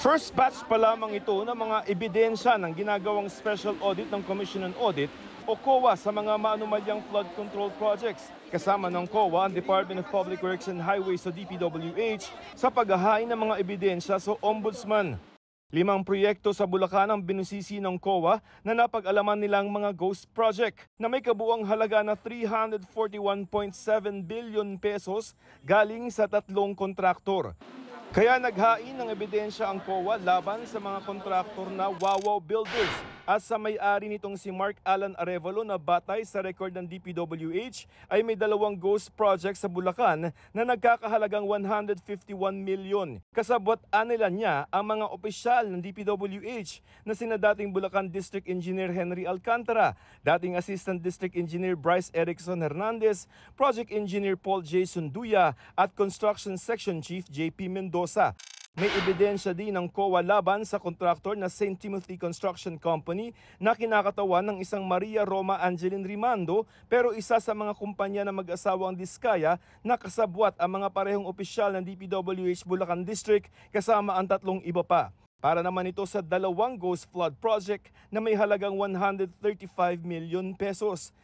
First batch pa lamang ito ng mga ebidensya ng ginagawang special audit ng Commission on Audit o COA sa mga maanumalyang flood control projects. Kasama ng COA ang Department of Public Works and Highways o DPWH sa paghahain ng mga ebidensya sa Ombudsman. 5 proyekto sa Bulacan ang binusisi ng COA na napag-alaman nilang mga ghost project na may kabuuang halaga na 341.7 billion pesos galing sa 3 kontraktor. Kaya naghain ng ebidensya ang COA laban sa mga kontraktor na Wawaw Builders at sa may-ari nitong si Mark Alan Arevalo na batay sa record ng DPWH ay may 2 ghost project sa Bulacan na nagkakahalagang 151 milyon. Kasabwat nila niya ang mga opisyal ng DPWH na sina dating Bulacan District Engineer Henry Alcantara, dating Assistant District Engineer Bryce Erickson Hernandez, Project Engineer Paul J. Sunduya at Construction Section Chief JP Mendoza. May ebidensya din ng COA laban sa kontraktor na St. Timothy Construction Company na kinakatawan ng isang Maria Roma Angeline Rimando pero isa sa mga kumpanya na mag-asawang Diskaya na kasabwat ang mga parehong opisyal ng DPWH Bulacan District kasama ang 3 iba pa. Para naman ito sa 2 ghost flood project na may halagang 135 million pesos.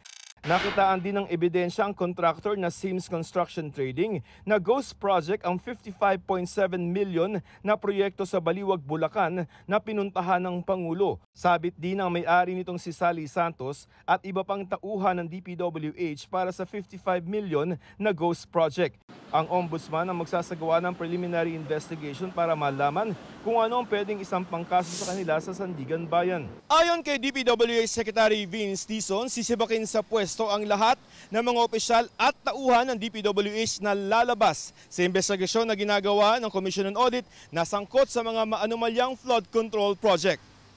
Nakitaan din ng ebidensya ang kontraktor na Sims Construction Trading na ghost project ang 55.7 million na proyekto sa Baliwag, Bulacan na pinuntahan ng Pangulo. Sabit din ang may-ari nitong si Sally Santos at iba pang tauhan ng DPWH para sa 55 million na ghost project. Ang Ombudsman ang magsasagawa ng preliminary investigation para malaman kung ano ang pwedeng isampang kaso sa kanila sa Sandigan Bayan. Ayon kay DPWH Secretary Vince Dizon, sisibakin sa pwesto ang lahat ng mga opisyal at tauhan ng DPWH na lalabas sa investigasyon na ginagawa ng Commission on Audit na sangkot sa mga maanumalyang flood control project.